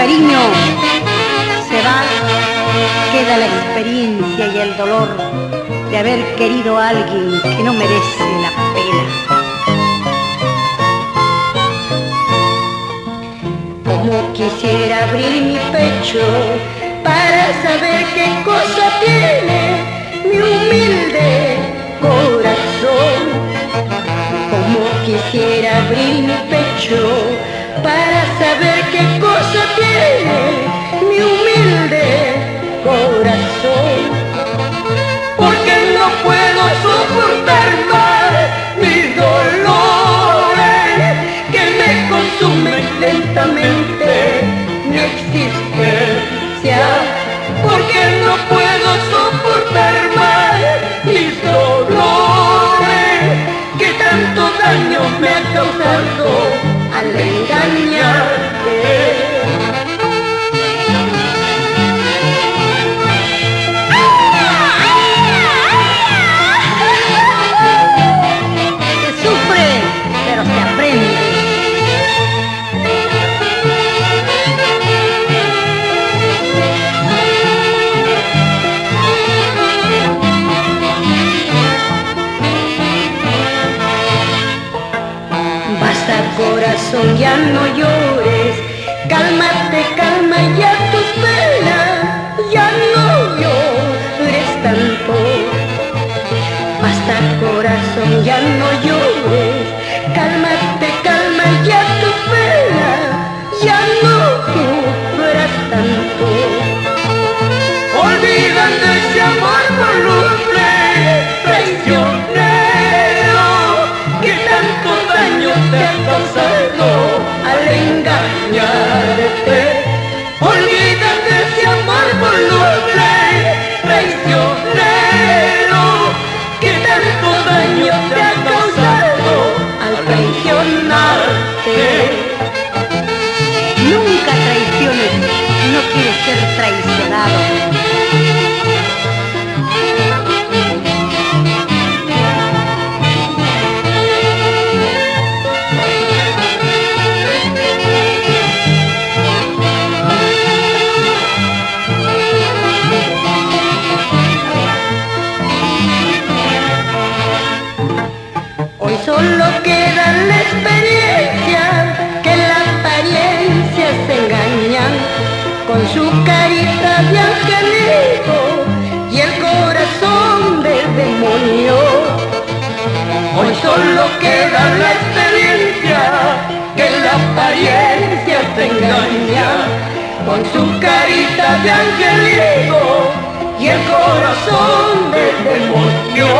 cariño se va, queda la experiencia y el dolor de haber querido a alguien que no merece la pena. Como quisiera abrir mi pecho para saber qué cosa tiene mi humilde corazón. Como quisiera abrir mi pecho para saber qué cosa tiene mi humilde corazón. Porque no puedo soportar más mis dolores que me consumen lentamente mi existencia. Porque no puedo soportar más mis dolores que tanto daño me ha causado al engañarte. Se sufre, pero se aprende. Basta, corazón, ya no llores, cálmate, calma ya tus penas, ya no llores tanto. Basta, corazón, ya no llores, cálmate, calma ya tus penas, ya no sufras tanto. Olvidando ese amor voluble, traicionero, que tanto daño te ha causado al engañarte. Olvidando ese amor voluble, traicionero, que tanto daño te ha causado al traicionarte. Nunca traiciones si no quieres ser traicionado. Hoy solo queda la experiencia, que la apariencia se engañan con su carita de angelito y el corazón de demonio. Hoy solo queda la experiencia, que la apariencia se engaña con su carita de angelito y el corazón de demonio.